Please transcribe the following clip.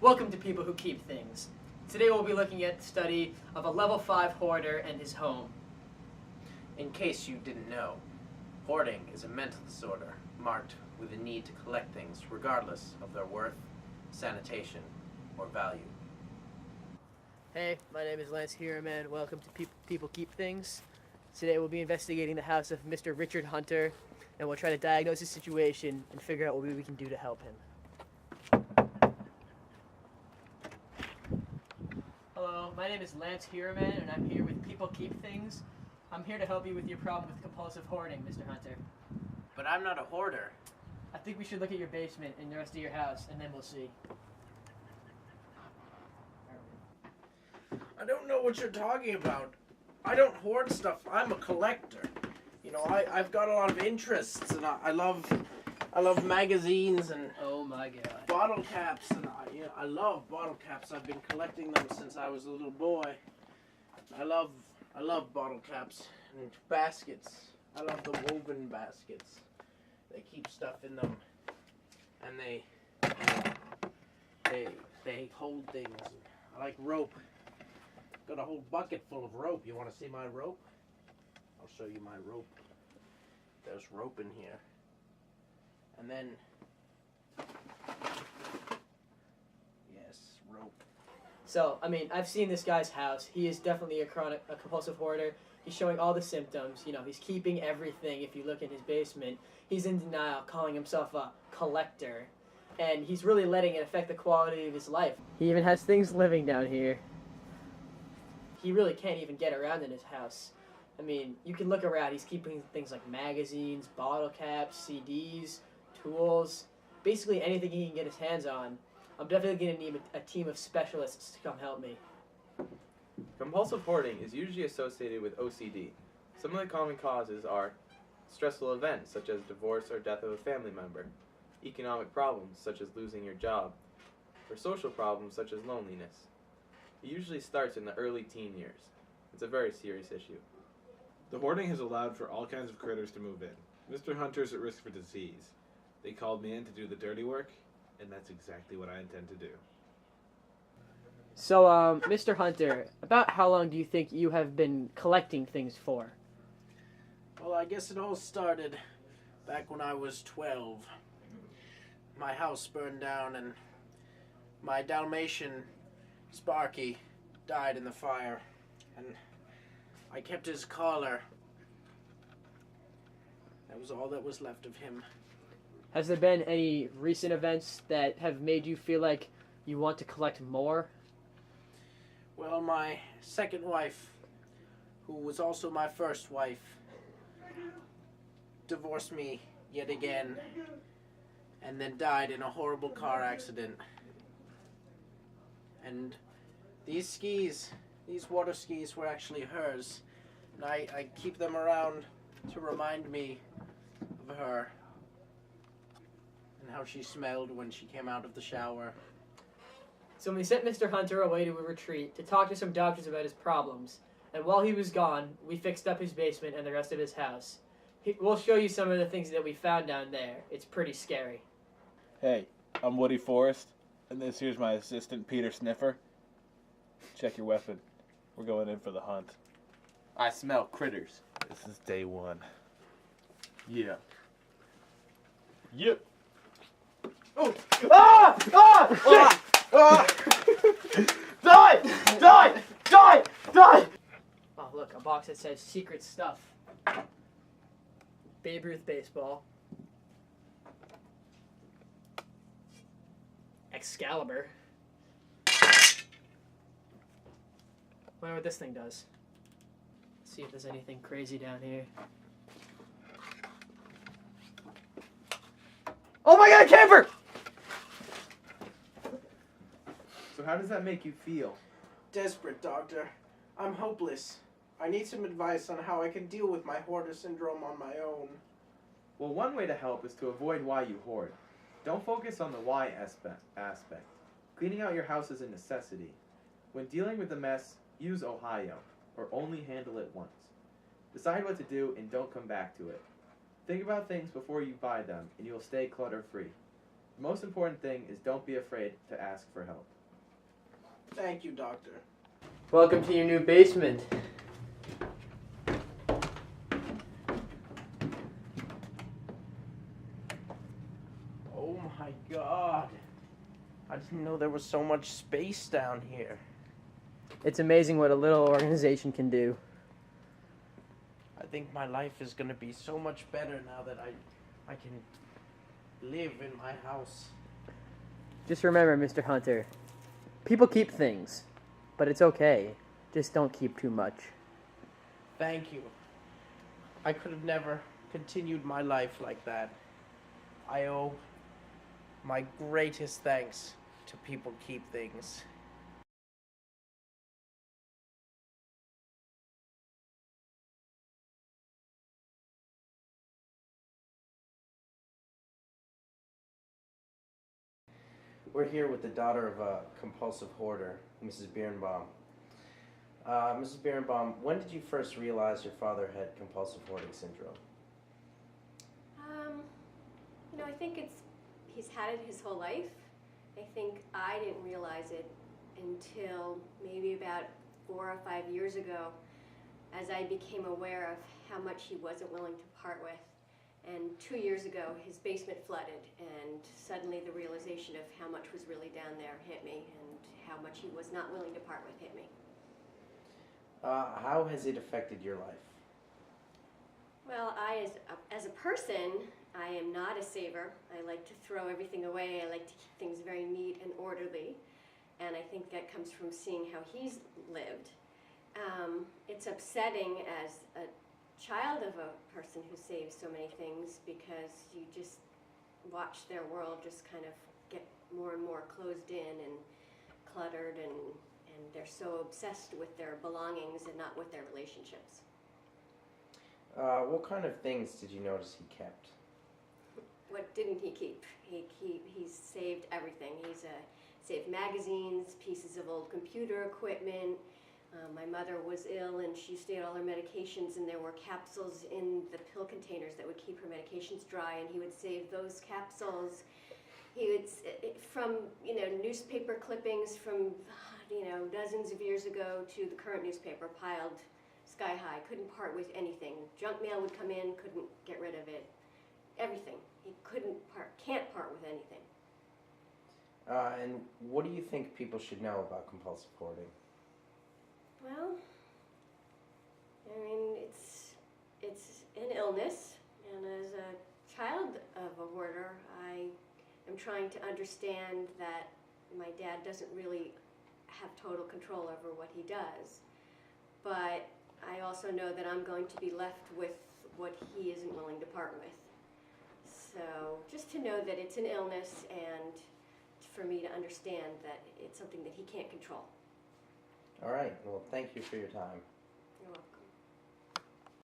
Welcome to People Who Keep Things. Today we'll be looking at the study of a level 5 hoarder and his home. In case you didn't know, hoarding is a mental disorder marked with a need to collect things regardless of their worth, sanitation, or value. Hey, my name is Lance Heroman. Welcome to People Keep Things. Today we'll be investigating the house of Mr. Richard Hunter, and we'll try to diagnose his situation and figure out what we can do to help him. Hello, my name is Lance Heroman, and I'm here with People Keep Things. I'm here to help you with your problem with compulsive hoarding, Mr. Hunter. But I'm not a hoarder. I think we should look at your basement and the rest of your house, and then we'll see. I don't know what you're talking about. I don't hoard stuff. I'm a collector. You know, I've got a lot of interests, and I love magazines and Oh my god. bottle caps, and I love bottle caps. I've been collecting them since I was a little boy. I love bottle caps and baskets. I love the woven baskets. They keep stuff in them, and they hold things. I like rope. Got a whole bucket full of rope. You want to see my rope? I'll show you my rope. There's rope in here. And then, yes, rope. So, I mean, I've seen this guy's house. He is definitely a compulsive hoarder. He's showing all the symptoms. You know, he's keeping everything. If you look in his basement, he's in denial, calling himself a collector. And he's really letting it affect the quality of his life. He even has things living down here. He really can't even get around in his house. I mean, you can look around. He's keeping things like magazines, bottle caps, CDs, tools, basically anything he can get his hands on. I'm definitely going to need a team of specialists to come help me. Compulsive hoarding is usually associated with OCD. Some of the common causes are stressful events such as divorce or death of a family member, economic problems such as losing your job, or social problems such as loneliness. It usually starts in the early teen years. It's a very serious issue. The hoarding has allowed for all kinds of critters to move in. Mr. Hunter's at risk for disease. They called me in to do the dirty work, and that's exactly what I intend to do. So, Mr. Hunter, about how long do you think you have been collecting things for? Well, I guess it all started back when I was 12. My house burned down, and my Dalmatian, Sparky, died in the fire, and I kept his collar. That was all that was left of him. Has there been any recent events that have made you feel like you want to collect more? Well, my second wife, who was also my first wife, divorced me yet again, and then died in a horrible car accident. And these skis, these water skis, were actually hers. And I keep them around to remind me of her and how she smelled when she came out of the shower. So we sent Mr. Hunter away to a retreat to talk to some doctors about his problems. And while he was gone, we fixed up his basement and the rest of his house. We'll show you some of the things that we found down there. It's pretty scary. Hey, I'm Woody Forrest, and this here's my assistant, Peter Sniffer. Check your weapon. We're going in for the hunt. I smell critters. This is day one. Yeah. Yep. Oh! Ah! Ah! Shit! Ah! Die! Die! Die! Die! Oh, look, a box that says secret stuff. Babe Ruth baseball. Excalibur. Wonder what this thing does. Let's see if there's anything crazy down here. Oh my god, camper! So how does that make you feel? Desperate, Doctor. I'm hopeless. I need some advice on how I can deal with my hoarder syndrome on my own. Well, one way to help is to avoid why you hoard. Don't focus on the why aspect. Cleaning out your house is a necessity. When dealing with a mess, use Ohio, or only handle it once. Decide what to do and don't come back to it. Think about things before you buy them, and you'll stay clutter-free. The most important thing is don't be afraid to ask for help. Thank you, Doctor. Welcome to your new basement. Oh my God. I didn't know there was so much space down here. It's amazing what a little organization can do. I think my life is gonna be so much better now that I can live in my house. Just remember, Mr. Hunter, people keep things, but it's okay. Just don't keep too much. Thank you. I could have never continued my life like that. I owe my greatest thanks to people keep things. We're here with the daughter of a compulsive hoarder, Mrs. Birnbaum. Mrs. Birnbaum, when did you first realize your father had compulsive hoarding syndrome? I think he's had it his whole life. I think I didn't realize it until maybe about 4 or 5 years ago, as I became aware of how much he wasn't willing to part with. And 2 years ago, his basement flooded, and suddenly the realization of how much was really down there hit me, and how much he was not willing to part with hit me. How has it affected your life? Well, as a person, I am not a saver. I like to throw everything away. I like to keep things very neat and orderly. And I think that comes from seeing how he's lived. It's upsetting as a child of a person who saves so many things, because you just watch their world just kind of get more and more closed in and cluttered, and they're so obsessed with their belongings and not with their relationships. What kind of things did you notice he kept? What didn't he keep? He's saved everything. He's saved magazines, pieces of old computer equipment. My mother was ill, and she stayed all her medications, and there were capsules in the pill containers that would keep her medications dry, and he would save those capsules. He would, from newspaper clippings from dozens of years ago to the current newspaper, piled sky high. Couldn't part with anything. Junk mail would come in, couldn't get rid of it. Everything. He can't part with anything. And what do you think people should know about compulsive hoarding? Well, it's an illness, and as a child of a hoarder, I am trying to understand that my dad doesn't really have total control over what he does. But I also know that I'm going to be left with what he isn't willing to part with. So just to know that it's an illness, and for me to understand that it's something that he can't control. All right. Well, thank you for your time. You're welcome.